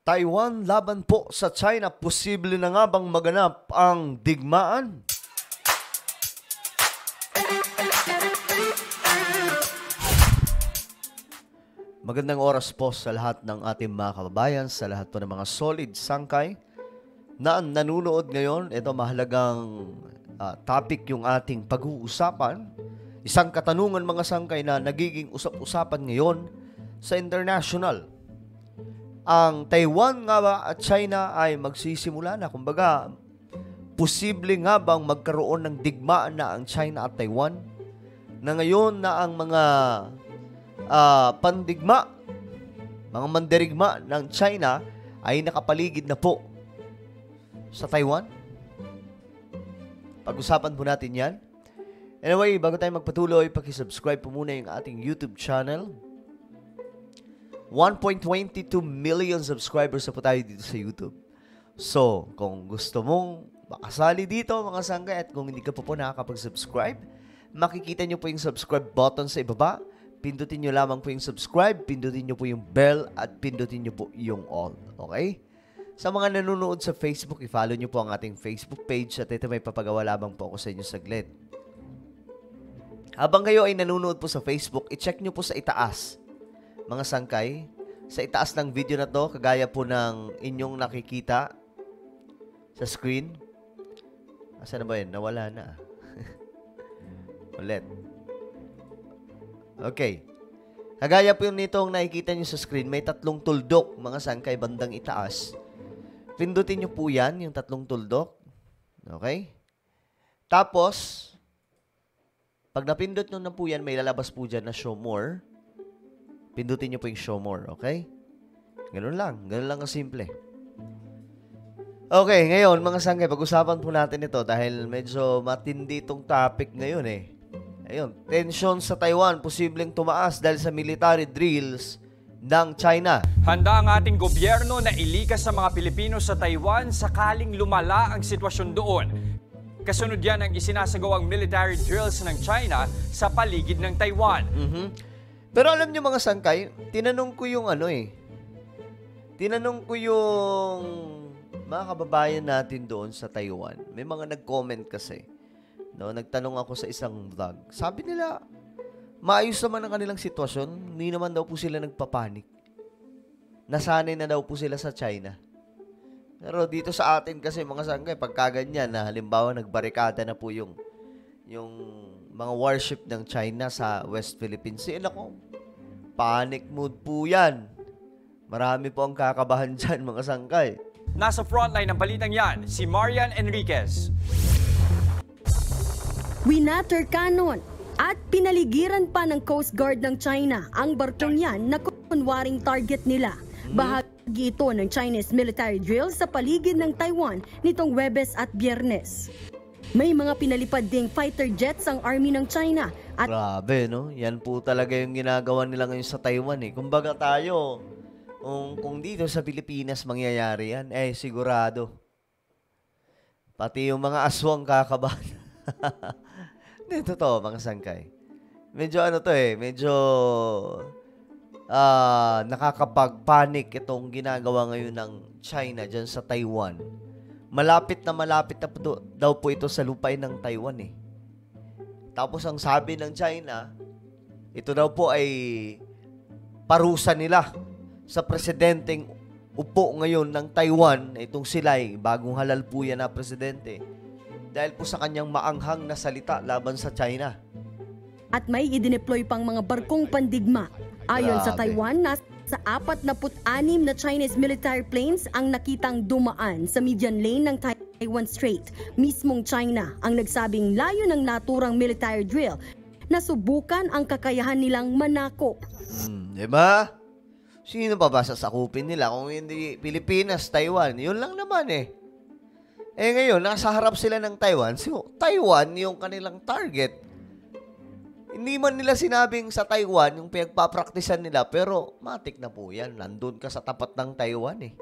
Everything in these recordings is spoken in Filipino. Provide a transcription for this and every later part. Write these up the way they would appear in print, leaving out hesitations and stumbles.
Taiwan laban po sa China. Posible na nga bang maganap ang digmaan? Magandang oras po sa lahat ng ating mga kababayan, sa lahat po ng mga solid sangkay na nanunood ngayon. Ito mahalagang topic yung ating pag-uusapan. Isang katanungan mga sangkay na nagiging usap-usapan ngayon sa international. Ang Taiwan nga ba at China ay magsisimula na? Kumbaga, posible nga bang magkaroon ng digmaan na ang China at Taiwan? Na ngayon na ang mga pandigma, mga mandirigma ng China ay nakapaligid na po sa Taiwan? Pag-usapan po natin yan. Anyway, bago tayo magpatuloy, pakisubscribe po muna yung ating YouTube channel. 1.22 million subscribers na po tayo dito sa YouTube. So, kung gusto mong makasali dito mga sangkay at kung hindi ka po nakakapag-subscribe, makikita nyo po yung subscribe button sa ibaba. Pindutin nyo lamang po yung subscribe, pindutin nyo po yung bell at pindutin nyo po yung all. Okay? Sa mga nanonood sa Facebook, i-follow nyo po ang ating Facebook page at ito may papagawa lamang po ako sa inyo saglit. Habang kayo ay nanonood po sa Facebook, i-check nyo po sa itaas. Mga sangkay, sa itaas ng video na to, kagaya po ng inyong nakikita sa screen. Asa na ba yun? Nawala na. Ulit. Okay. Kagaya po yun nitong nakikita nyo sa screen, may tatlong tuldok, mga sangkay, bandang itaas. Pindutin nyo po yan, yung tatlong tuldok. Okay? Tapos, pag napindot nyo na po yan, may lalabas po dyan na show more. Pindutin nyo po yung show more, okay? Ganun lang ang simple. Okay, ngayon mga sangkay, pag-usapan po natin ito dahil medyo matindi itong topic ngayon eh. Ayun, tension sa Taiwan, posibleng tumaas dahil sa military drills ng China. Handa ang ating gobyerno na ilikas sa mga Pilipino sa Taiwan sakaling lumala ang sitwasyon doon. Kasunod yan ang isinasagawang military drills ng China sa paligid ng Taiwan. Pero alam niyo mga sangkay, tinanong ko yung mga kababayan natin doon sa Taiwan. May mga nag-comment kasi. No, nagtanong ako sa isang vlog. Sabi nila, maayos naman ang kanilang sitwasyon. Hindi naman daw po sila nagpapanik. Nasanay na daw po sila sa China. Pero dito sa atin kasi mga sangkay, pagkaganyan na halimbawa nagbarikada na po yung mga warship ng China sa West Philippines. Nako, panic mood po yan. Marami po ang kakabahan dyan, mga sangkay. Nasa frontline ng balitang yan, si Marian Enriquez. Winater cannon at pinaligiran pa ng Coast Guard ng China ang barkong yan na kunwaring target nila. Bahagi ito ng Chinese military drill sa paligid ng Taiwan nitong Huwebes at Biyernes. May mga pinalipad ding fighter jets ang army ng China. At grabe, no? Yan po talaga yung ginagawa nila ngayon sa Taiwan eh. Kumbaga tayo, kung dito sa Pilipinas mangyayari yan, sigurado. Pati yung mga aswang kakabahan. Hindi, totoo mga sangkay. Medyo medyo nakakapag-panic itong ginagawa ngayon ng China dyan sa Taiwan. Malapit na daw po ito sa lupain ng Taiwan eh. Tapos ang sabi ng China, ito daw po ay parusa nila sa presidenteng upo ngayon ng Taiwan. Itong sila'y bagong halal po yan na presidente. Dahil po sa kanyang maanghang na salita laban sa China. At may idineploy pang mga barkong pandigma. Ayon sa Taiwan, nasa 46 na Chinese military planes ang nakitang dumaan sa median lane ng Taiwan Strait. Mismong China ang nagsabing layo ng naturang military drill na subukan ang kakayahan nilang manakop. Diba? Sino pa ba sasakupin nila kung hindi Pilipinas, Taiwan? Yun lang naman eh. Ngayon, nasa harap sila ng Taiwan. So, Taiwan yung kanilang target. Hindi man nila sinabing sa Taiwan yung pinagpapraktisan nila, pero matik na po yan. Nandun ka sa tapat ng Taiwan eh.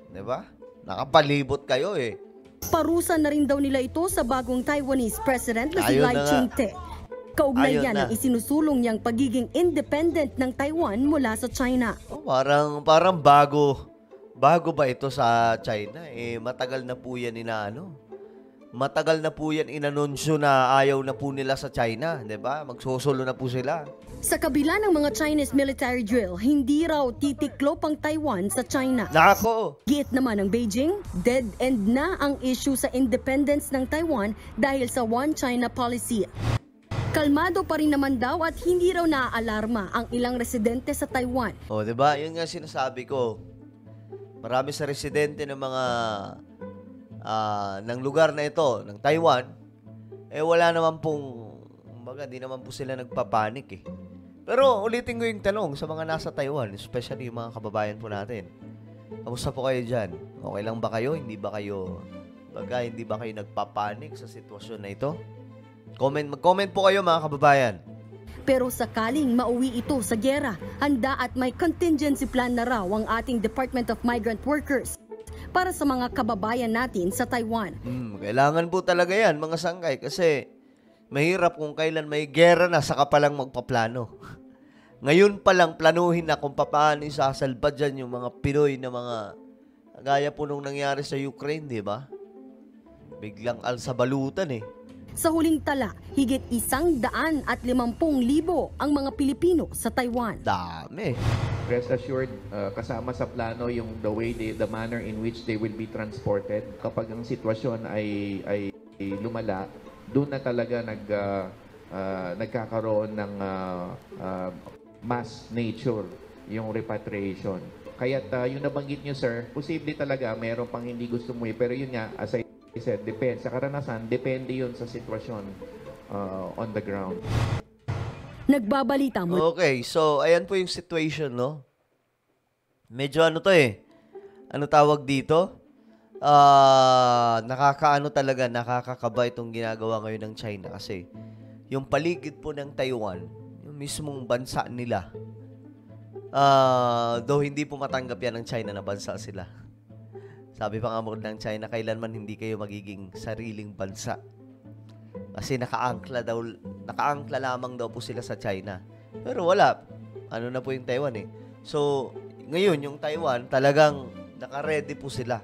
Diba? Nakapalibot kayo eh. Parusa na rin daw nila ito sa bagong Taiwanese president na si Lai Ching-te. Kaugnay yan ang isinusulong niyang pagiging independent ng Taiwan mula sa China. Parang bago bago ba ito sa China? Matagal na po yan matagal na po yan inanunsyo na ayaw na po nila sa China, 'di ba? Magsusulo na po sila. Sa kabila ng mga Chinese military drill, hindi raw titiklop ang Taiwan sa China. Nako! Giit naman ng Beijing, dead end na ang issue sa independence ng Taiwan dahil sa One China policy. Kalmado pa rin naman daw at hindi raw naaalarma ang ilang residente sa Taiwan. O, 'di ba? 'Yun nga sinasabi ko. Marami sa residente ng mga ng lugar na ito, ng Taiwan, wala naman pong, di naman po sila nagpapanik eh. Pero ulitin ko yung tanong sa mga nasa Taiwan, especially yung mga kababayan po natin. Kamusta po kayo dyan? Okay lang ba kayo? Hindi ba kayo nagpapanik sa sitwasyon na ito? Mag-comment po kayo mga kababayan. Pero sakaling mauwi ito sa giyera, handa at may contingency plan na raw ang ating Department of Migrant Workers para sa mga kababayan natin sa Taiwan. Kailangan po talaga yan, mga sangkay, kasi mahirap kung kailan may gera na, saka palang magpaplano. Ngayon palang planuhin na kung paano isasalba dyan yung mga Pinoy na mga, gaya po nung nangyari sa Ukraine, di ba? Biglang alsabalutan eh. Sa huling tala, higit 150,000 ang mga Pilipino sa Taiwan. Dami. Rest assured, kasama sa plano yung the manner in which they will be transported. Kapag ang sitwasyon ay lumala, doon na talaga nagkakaroon ng mass nature yung repatriation. Kaya't yung nabanggit nyo, sir, posible talaga mayroon pang hindi gusto mo pero yun nga, as I said, depende. Sa karanasan, depende yun sa sitwasyon on the ground. Nagbabalita mo. Okay, so ayan po yung situation, no? Medyo ano tawag dito? Nakakakaba itong ginagawa ngayon ng China kasi yung paligid po ng Taiwan, yung mismong bansa nila, though hindi po matanggap yan ng China na bansa sila. Sabi pa nga mo ng China, kailanman hindi kayo magiging sariling bansa. Kasi nakaangkla lamang daw po sila sa China. Pero wala. Ano na po yung Taiwan eh. So, ngayon yung Taiwan, talagang naka-ready po sila.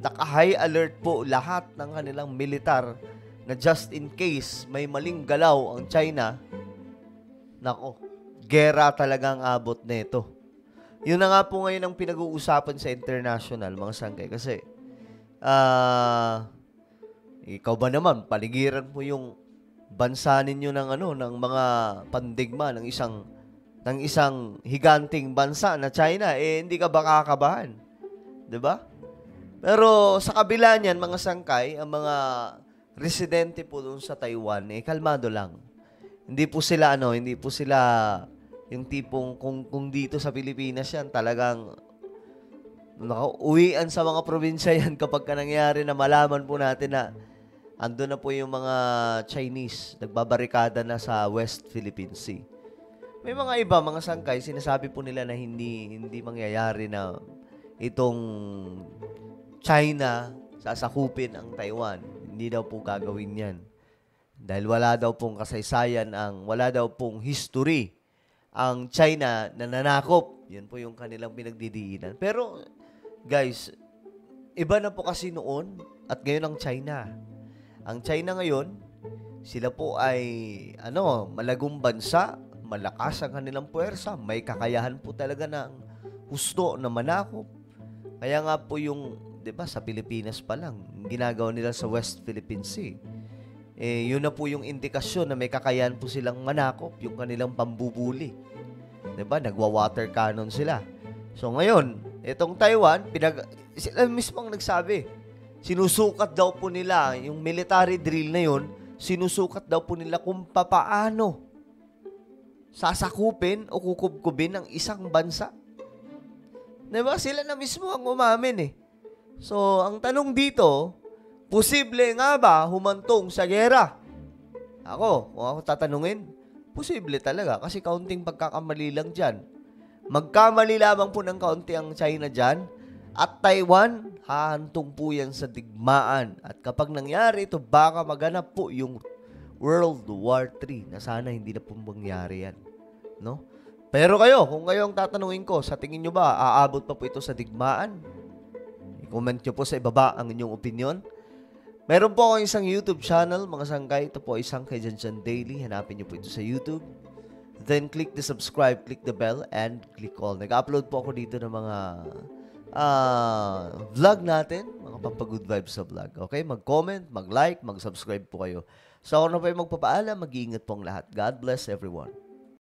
Naka-high alert po lahat ng kanilang militar na just in case may maling galaw ang China, nako, gera talagang abot nito. Yun na nga po ngayon ang pinag-uusapan sa international, mga sangkay. Kasi, ikaw ba naman, paligiran mo yung bansa ninyo ng mga pandigma ng isang higanting bansa na China, hindi ka ba kakabahan? 'Di ba? Pero sa kabila niyan, mga sangkay, ang mga residente po doon sa Taiwan, kalmado lang. Hindi po sila yung tipong kung dito sa Pilipinas yan, talagang uwian sa mga probinsya yan kapag nangyari na malaman po natin na ando na po yung mga Chinese nagbabarikada na sa West Philippine Sea. May mga iba, mga sangkay, sinasabi po nila na hindi mangyayari na itong China sasakupin ang Taiwan. Hindi daw po gagawin yan. Dahil wala daw pong kasaysayan, wala daw pong history ang China na nanakop. Yan po yung kanilang pinagdidiinan. Pero, guys, iba na po kasi noon at ngayon ang China. Ang China ngayon, sila po ay malagong bansa, malakas ang kanilang puwersa, may kakayahan po talaga ng husto na manakop. Kaya nga po yung, 'di ba, sa Pilipinas pa lang, ginagawa nila sa West Philippine Sea. Yun na po yung indikasyon na may kakayahan po silang manakop, yung kanilang pambubuli. 'Di ba? Nagwa-water cannon sila. So ngayon, itong Taiwan, sila mismo ang nagsabi. Sinusukat daw po nila yung military drill na yun, sinusukat daw po nila kung papaano sasakupin o kukubkubin ng isang bansa. 'Di ba? Sila na mismo ang umamin eh. So, ang tanong dito, posible nga ba humantong sa gera? Kung ako tatanungin, posible talaga kasi kaunting pagkakamali lang dyan. Magkamali lamang po ng kaunti ang China dyan at Taiwan, hahantong po yan sa digmaan. At kapag nangyari ito, baka maganap po yung World War III na sana hindi na po mangyari yan. No? Pero kayo, kung kayo ang tatanungin ko, sa tingin nyo ba, aabot pa po ito sa digmaan? I-comment nyo po sa ibaba ang inyong opinion. Meron po ako isang YouTube channel, mga sangkay. Ito po ay Sangkay Janjan Daily. Hanapin nyo po ito sa YouTube. Then click the subscribe, click the bell, and click all. Nag-upload po ako dito ng mga vlog natin, mga pampagood vibes sa vlog. Okay? Mag-comment, mag-like, mag-subscribe po kayo. So ako na po yung magpapaalam. Mag-iingat po ang lahat. God bless everyone.